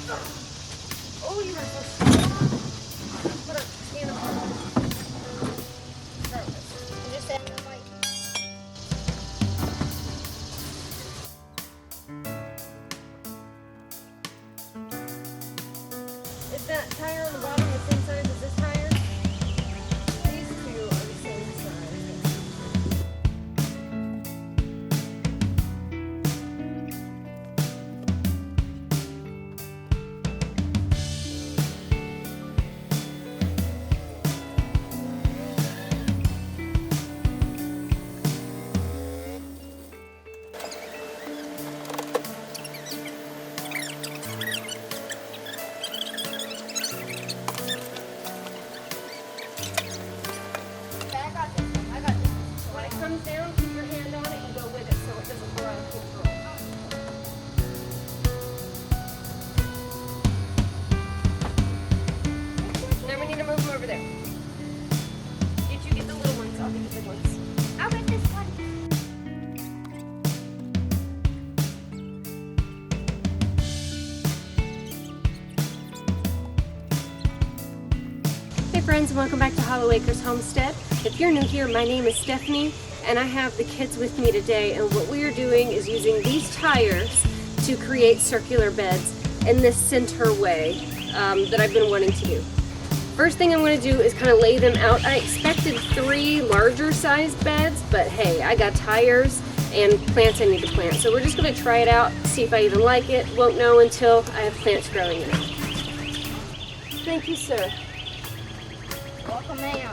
Oh, you are so strong. Put up, stand up. I'm just saying the mic. Is that tire on the bottom the same size as this tire? These two are the same size. Comes down, keep your hand on it and go with it so it doesn't go out of control. Now we need to move them over there. Did you get the little ones? I'll get the big ones. I'll get this one. Hey friends, and welcome back to Hollow Acres Homestead. If you're new here, my name is Stephanie, and I have the kids with me today, and what we are doing is using these tires to create circular beds in this center way that I've been wanting to do. First thing I'm going to do is kind of lay them out. I expected 3 larger sized beds, but hey, I got tires and plants I need to plant. So we're just going to try it out, see if I even like it. Won't know until I have plants growing in it. Thank you, sir. Welcome, ma'am.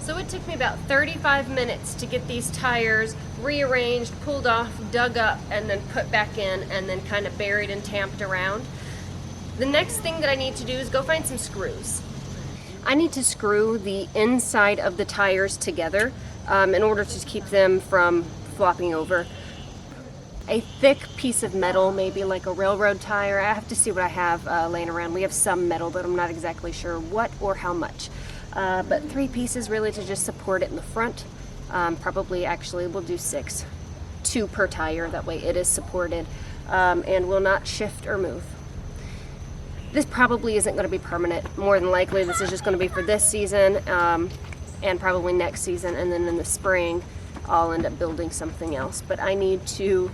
So it took me about 35 minutes to get these tires rearranged, pulled off, dug up, and then put back in, and then kind of buried and tamped around. The next thing that I need to do is go find some screws. I need to screw the inside of the tires together in order to keep them from flopping over. a thick piece of metal, maybe like a railroad tire. I have to see what I have laying around. We have some metal, but I'm not exactly sure what or how much. But 3 pieces really to just support it in the front. Probably actually we'll do 6, 2 per tire, that way it is supported and will not shift or move. This probably isn't going to be permanent. More than likely this is just going to be for this season and probably next season, and then in the spring I'll end up building something else. But I need to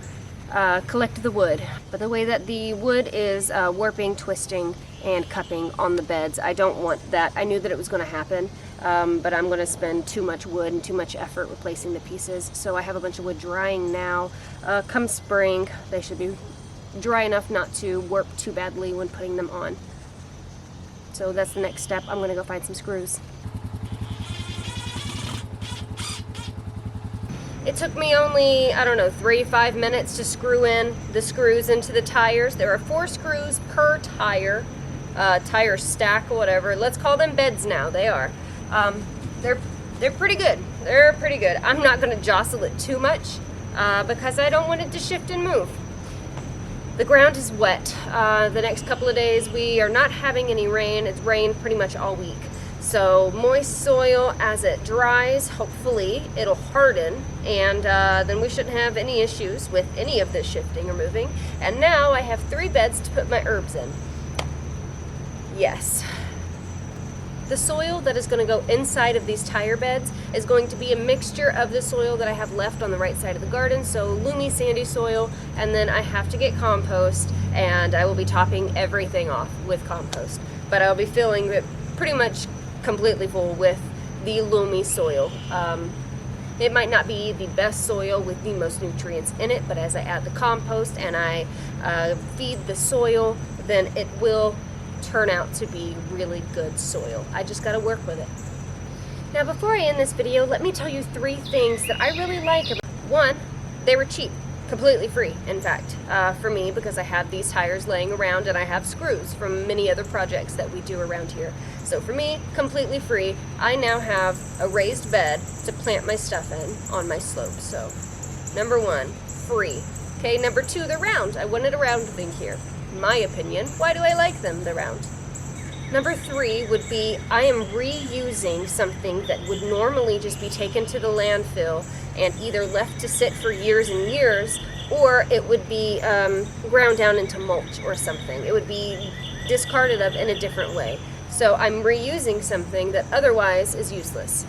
collect the wood. But the way that the wood is warping, twisting, and cupping on the beds, I don't want that. I knew that it was going to happen, but I'm going to spend too much wood and too much effort replacing the pieces. So I have a bunch of wood drying now. Come spring, they should be dry enough not to warp too badly when putting them on. So that's the next step. I'm going to go find some screws. It took me only, I don't know, 3-5 minutes to screw in the screws into the tires. There are 4 screws per tire, tire stack or whatever. Let's call them beds now. They are. They're pretty good. They're pretty good. I'm not going to jostle it too much because I don't want it to shift and move. The ground is wet. The next couple of days we are not having any rain. It's rained pretty much all week. So moist soil, as it dries, hopefully it'll harden, and then we shouldn't have any issues with any of this shifting or moving. And now I have 3 beds to put my herbs in. Yes. The soil that is going to go inside of these tire beds is going to be a mixture of the soil that I have left on the right side of the garden, so loomy, sandy soil, and then I have to get compost, and I will be topping everything off with compost. But I'll be filling it pretty much completely full with the loomy soil. It might not be the best soil with the most nutrients in it, but as I add the compost and I feed the soil, then it will turn out to be really good soil. I just got to work with it. Now before I end this video, let me tell you 3 things that I really like about it. 1, they were cheap. Completely free, in fact, for me, because I have these tires laying around and I have screws from many other projects that we do around here. So for me, completely free. I now have a raised bed to plant my stuff in on my slope. So number 1, free. Okay, number 2, they're round. I wanted a round thing here. In my opinion, why do I like them, they're round? Number 3 would be I am reusing something that would normally just be taken to the landfill and either left to sit for years and years, or it would be ground down into mulch or something. It would be discarded of in a different way. So I'm reusing something that otherwise is useless.